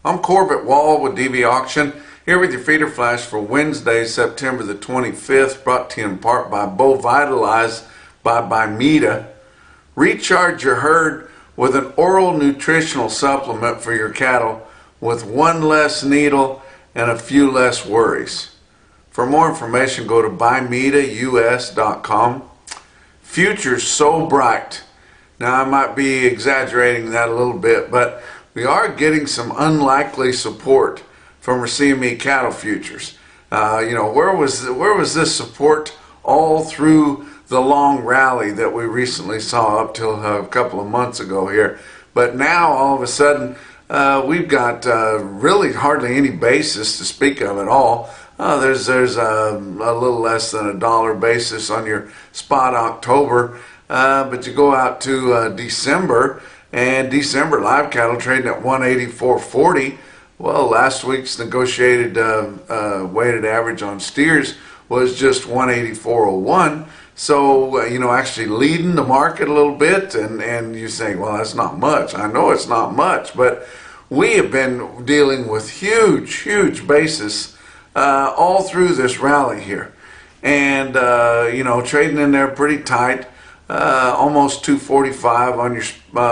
I'm Corbett Wall with DVAuction, here with your feeder flash for Wednesday, September the 25th, brought to you in part by VITALIX by Bimeda. Recharge your herd with an oral nutritional supplement for your cattle with one less needle and a few less worries. For more information, go to bimedaus.com. Future's so bright. Now, I might be exaggerating that a little bit, but we are getting some unlikely support from our CME cattle futures. Where was this support all through the long rally that we recently saw up till a couple of months ago here? But now, all of a sudden, we've got really hardly any basis to speak of at all. There's a little less than $1 basis on your spot October, but you go out to December, and December live cattle trading at 184.40. Well, last week's negotiated weighted average on steers was just 184.01. So, actually leading the market a little bit, and you say, well, that's not much. I know it's not much, but we have been dealing with huge basis all through this rally here. And, trading in there pretty tight. Almost 245 on your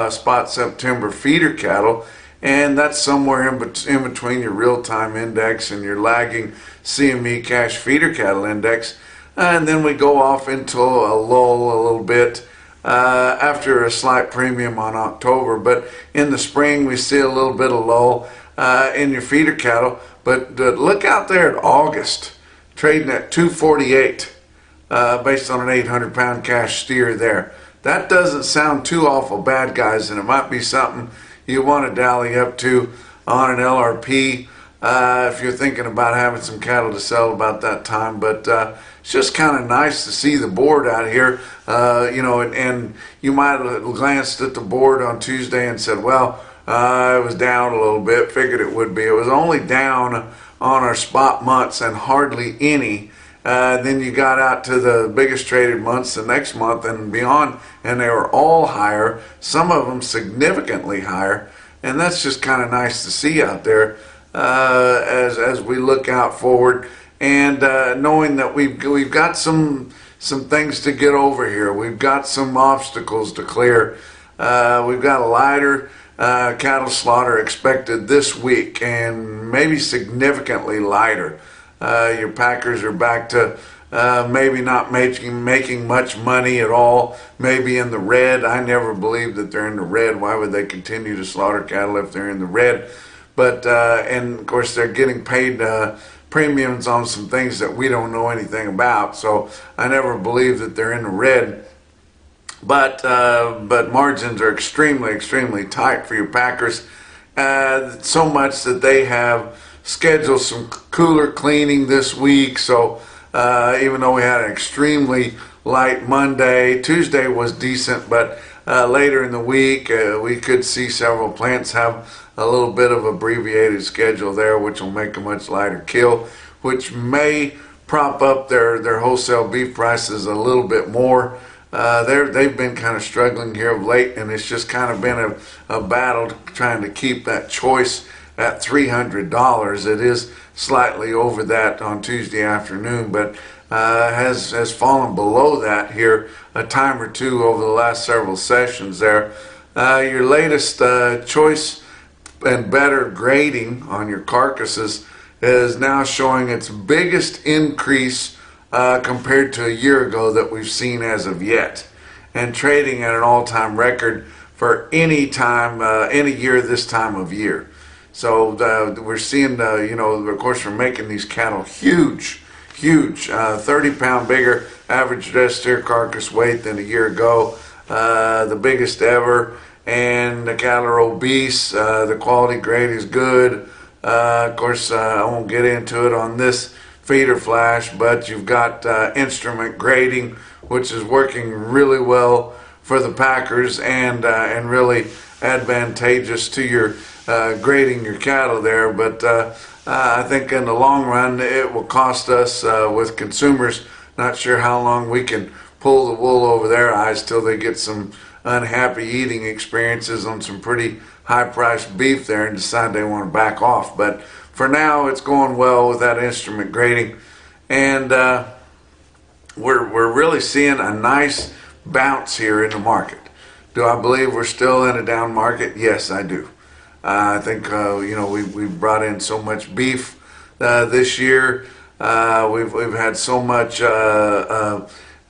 spot September feeder cattle, and that's somewhere in between your real-time index and your lagging CME cash feeder cattle index. And then we go off into a lull a little bit after a slight premium on October, but in the spring we see a little bit of lull in your feeder cattle. But look out there at August, trading at 248. Based on an 800-pound cash steer there. That doesn't sound too awful bad, guys, and it might be something you want to dally up to on an LRP if you're thinking about having some cattle to sell about that time. But it's just kind of nice to see the board out here, and you might have glanced at the board on Tuesday and said, well, it was down a little bit, figured it would be. It was only down on our spot months and hardly any. Then you got out to the biggest traded months the next month and beyond, and they were all higher, some of them significantly higher, and that's just kind of nice to see out there as we look out forward, and knowing that we've got some things to get over here. We've got some obstacles to clear. We've got a lighter cattle slaughter expected this week, and maybe significantly lighter. Your packers are back to maybe not making much money at all, maybe in the red. I never believed that they're in the red. Why would they continue to slaughter cattle if they're in the red? But and of course they're getting paid premiums on some things that we don't know anything about, so I never believed that they're in the red. But margins are extremely tight for your packers, so much that they have scheduled some cooler cleaning this week. So even though we had an extremely light Monday, Tuesday was decent, but later in the week we could see several plants have a little bit of abbreviated schedule there, which will make a much lighter kill, which may prop up their wholesale beef prices a little bit more. They've been kind of struggling here of late, and it's just kind of been a battle trying to keep that choice at $300. It is slightly over that on Tuesday afternoon, but has fallen below that here a time or two over the last several sessions there. Your latest choice and better grading on your carcasses is now showing its biggest increase compared to a year ago that we've seen as of yet, and trading at an all-time record for any time, any year this time of year. So we're seeing, of course, we're making these cattle huge, 30-pound bigger average dressed steer carcass weight than a year ago, the biggest ever, and the cattle are obese. The quality grade is good. Of course, I won't get into it on this feeder flash, but you've got instrument grading, which is working really well for the packers and really advantageous to your grading your cattle there. But I think in the long run it will cost us with consumers. Not sure how long we can pull the wool over their eyes till they get some unhappy eating experiences on some pretty high-priced beef there and decide they want to back off. But for now, it's going well with that instrument grading, and we're really seeing a nice bounce here in the market. Do I believe we're still in a down market? Yes, I do. I think we brought in so much beef this year. We've had so much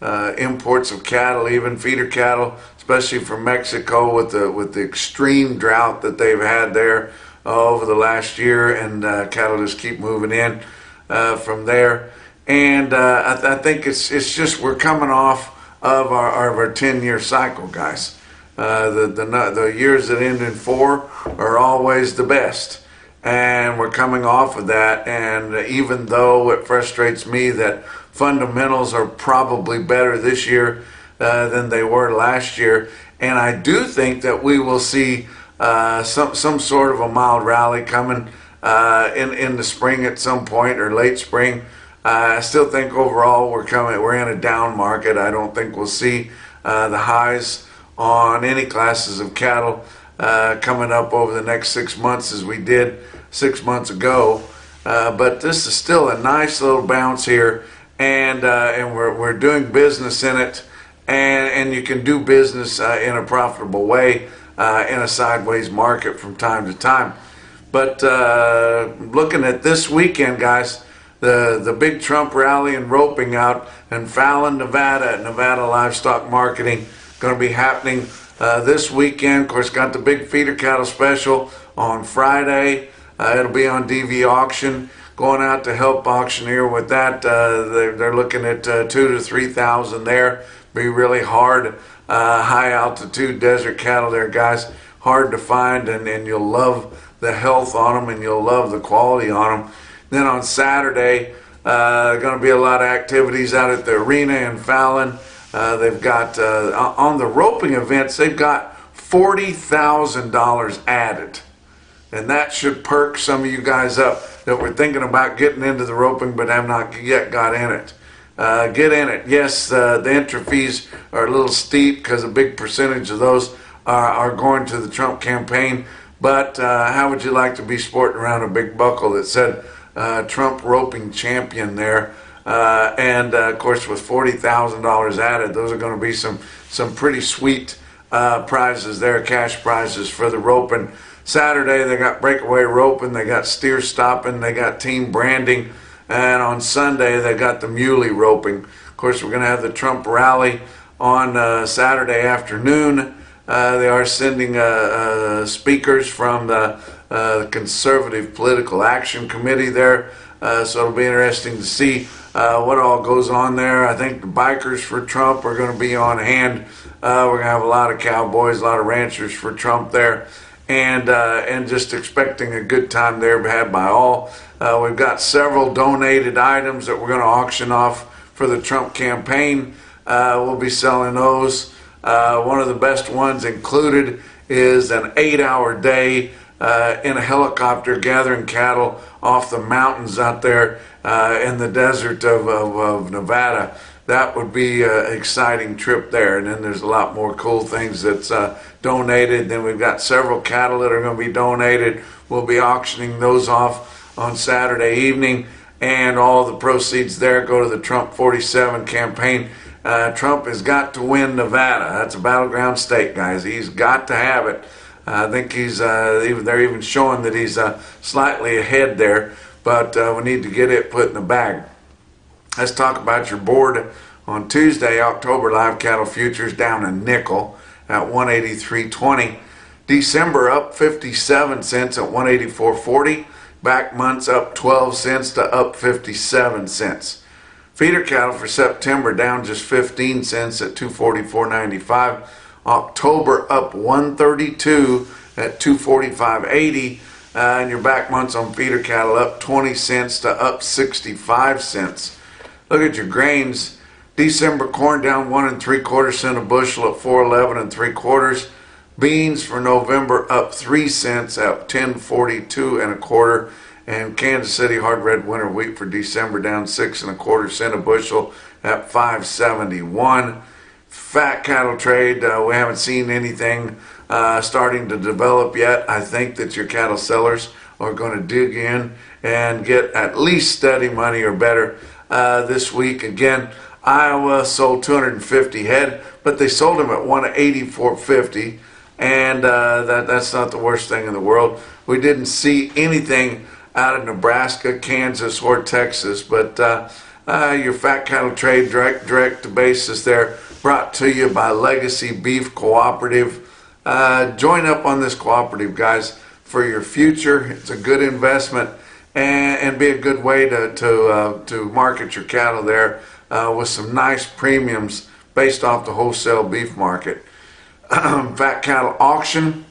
imports of cattle, even feeder cattle, especially from Mexico with the extreme drought that they've had there over the last year, and cattle just keep moving in from there. And I think it's just we're coming off of our 10-year cycle, guys. The years that end in 4 are always the best, and we're coming off of that. And even though it frustrates me that fundamentals are probably better this year than they were last year, and I do think that we will see some sort of a mild rally coming in the spring at some point, or late spring. I still think overall we're in a down market. I don't think we'll see the highs on any classes of cattle coming up over the next 6 months as we did 6 months ago. But this is still a nice little bounce here, and we're doing business in it, and you can do business in a profitable way in a sideways market from time to time. But looking at this weekend, guys, the big Trump rally and roping out in Fallon, Nevada, at Nevada Livestock Marketing, going to be happening this weekend. Of course, got the big feeder cattle special on Friday. It'll be on DVAuction. Going out to help auctioneer with that. They're looking at 2,000 to 3,000 there. Be really hard, high altitude desert cattle there, guys. Hard to find, and you'll love the health on them, and you'll love the quality on them. Then on Saturday, going to be a lot of activities out at the arena in Fallon. They've got, on the roping events, they've got $40,000 added. And that should perk some of you guys up that were thinking about getting into the roping but have not yet got in it. Get in it. Yes, the entry fees are a little steep because a big percentage of those are going to the Trump campaign. But how would you like to be sporting around a big buckle that said Trump roping champion there? And of course, with $40,000 added, those are going to be some pretty sweet prizes there, cash prizes for the roping. Saturday, they got breakaway roping, they got steer stopping, they got team branding, and on Sunday, they got the muley roping. Of course, we're going to have the Trump rally on Saturday afternoon. They are sending speakers from the Conservative Political Action Committee there, so it'll be interesting to see what all goes on there. I think the bikers for Trump are going to be on hand. We're going to have a lot of cowboys, a lot of ranchers for Trump there, and just expecting a good time there had by all. We've got several donated items that we're going to auction off for the Trump campaign. We'll be selling those. One of the best ones included is an 8-hour day in a helicopter gathering cattle off the mountains out there in the desert of Nevada. That would be an exciting trip there. And then there's a lot more cool things that's donated. Then we've got several cattle that are going to be donated. We'll be auctioning those off on Saturday evening, and all the proceeds there go to the Trump 47 campaign. Trump has got to win Nevada. That's a battleground state, guys. He's got to have it. I think they're even showing that he's slightly ahead there, but we need to get it put in the bag. Let's talk about your board on Tuesday. October live cattle futures down a nickel at 183.20. December up 57 cents at 184.40. Back months up 12 cents to up 57 cents. Feeder cattle for September down just 15 cents at 244.95. October up 132 at 245.80. And your back months on feeder cattle up 20 cents to up 65 cents. Look at your grains. December corn down 1 3/4 cents a bushel at 411 3/4. Beans for November up 3 cents at 1042 1/4. And Kansas City hard red winter wheat for December down 6 1/4 cents a bushel at 571. Fat cattle trade, we haven't seen anything starting to develop yet. I think that your cattle sellers are going to dig in and get at least steady money or better this week. Again, Iowa sold 250 head, but they sold them at 184.50, and that's not the worst thing in the world. We didn't see anything out of Nebraska, Kansas, or Texas, but your fat cattle trade direct basis there, brought to you by Legacy Beef Cooperative. Join up on this cooperative, guys, for your future. It's a good investment and be a good way to market your cattle there with some nice premiums based off the wholesale beef market. Fat cattle auction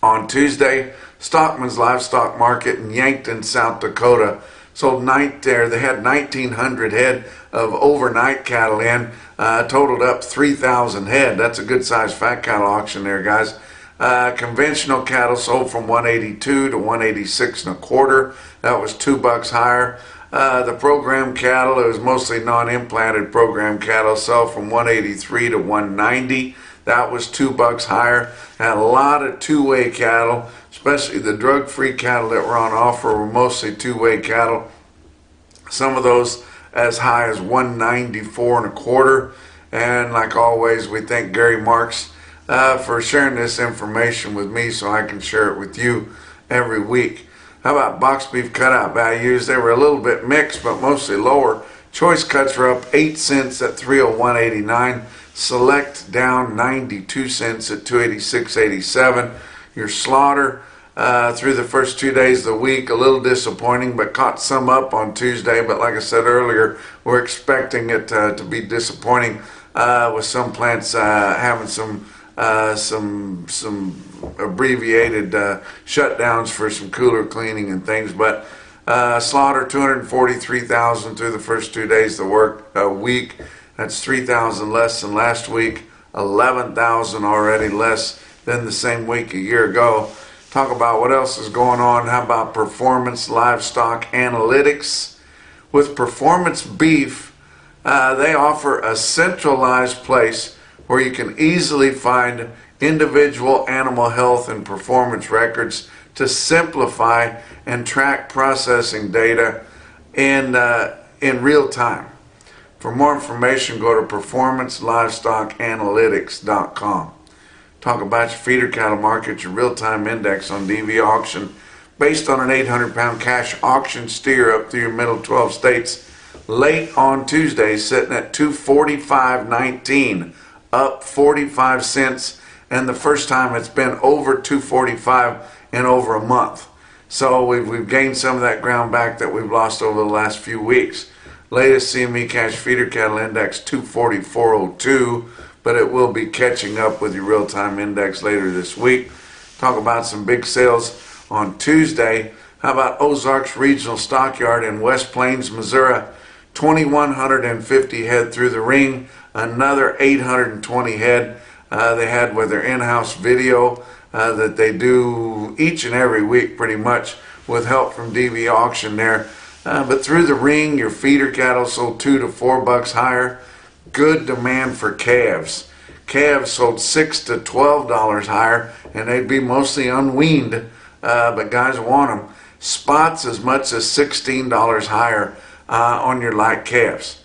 on Tuesday. Stockman's Livestock Market in Yankton, South Dakota. Sold night there. They had 1,900 head of overnight cattle in. Totaled up 3,000 head. That's a good sized fat cattle auction there, guys. Conventional cattle sold from 182 to 186 and a quarter. That was $2 higher. The program cattle, it was mostly non-implanted program cattle, sold from 183 to 190. That was $2 higher. Had a lot of two-way cattle, especially the drug-free cattle that were on offer were mostly two-way cattle. Some of those as high as 194 and a quarter. And like always, we thank Gary Marks for sharing this information with me so I can share it with you every week. How about box beef cutout values? They were a little bit mixed, but mostly lower. Choice cuts were up 8 cents at 301.89. Select down 92 cents at 286.87. Your slaughter through the first 2 days of the week, a little disappointing, but caught some up on Tuesday. But like I said earlier, we're expecting it to be disappointing with some plants having some abbreviated shutdowns for some cooler cleaning and things. But slaughter 243,000 through the first 2 days of the week. That's 3,000 less than last week, 11,000 already less than the same week a year ago. Talk about what else is going on. How about performance livestock analytics? With Performance Beef, they offer a centralized place where you can easily find individual animal health and performance records to simplify and track processing data in real time. For more information, go to performancelivestockanalytics.com. Talk about your feeder cattle market, your real-time index on DVAuction, based on an 800-pound cash auction steer up through your middle 12 states. Late on Tuesday, sitting at 245.19, up 45 cents, and the first time it's been over 245 in over a month. So we've gained some of that ground back that we've lost over the last few weeks. Latest CME cash feeder cattle index 244.02, but it will be catching up with your real-time index later this week. Talk about some big sales on Tuesday. How about Ozarks Regional Stockyard in West Plains, Missouri? 2,150 head through the ring, another 820 head they had with their in-house video that they do each and every week pretty much with help from DVAuction there. But through the ring, your feeder cattle sold $2 to $4 higher. Good demand for calves. Calves sold $6 to $12 higher, and they'd be mostly unweaned, but guys want them. Spots as much as $16 higher on your light calves.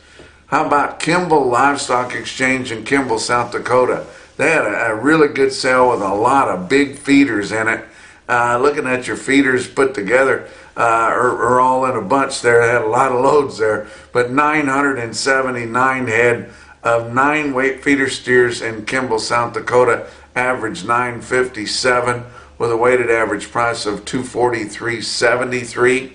How about Kimball Livestock Exchange in Kimball, South Dakota? They had a really good sale with a lot of big feeders in it. Looking at your feeders put together, are all in a bunch there. They had a lot of loads there, but 979 head of 9-weight feeder steers in Kimball, South Dakota, averaged 957 with a weighted average price of 243.73.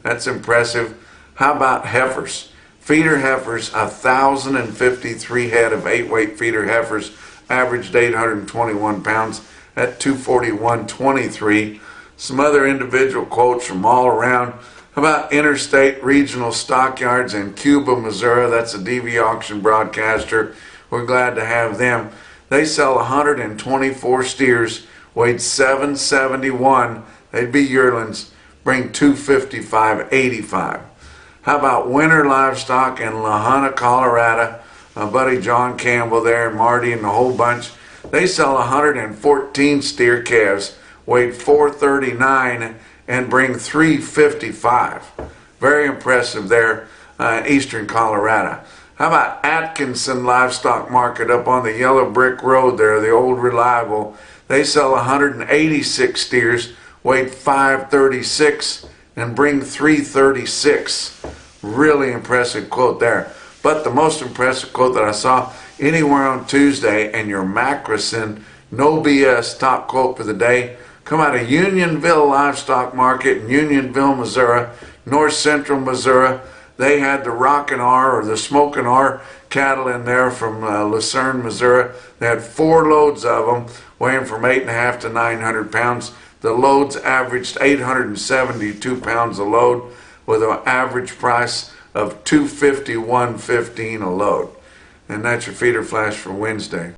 That's impressive. How about heifers? Feeder heifers, 1,053 head of 8-weight feeder heifers, averaged 821 pounds at 241.23. Some other individual quotes from all around. How about Interstate Regional Stockyards in Cuba, Missouri? That's a DVAuction broadcaster. We're glad to have them. They sell 124 steers, weighed 771. They'd be yearlings, bring 255.85. How about Winter Livestock in La Junta, Colorado? buddy John Campbell there and Marty and the whole bunch. They sell 114 steer calves, weighed 439 and bring 355. Very impressive there in eastern Colorado. How about Atkinson Livestock Market up on the Yellow Brick Road there, the old reliable? They sell 186 steers, weighed 536 and bring 336. Really impressive quote there. But the most impressive quote that I saw anywhere on Tuesday, and your Macrison no BS top quote for the day, come out of Unionville Livestock Market in Unionville, Missouri, north central Missouri. They had the Rockin' R or the Smokin' R cattle in there from Lucerne, Missouri. They had 4 loads of them, weighing from 8.5 to 900 pounds. The loads averaged 872 pounds a load, with an average price of $251.15 a load. And that's your feeder flash for Wednesday.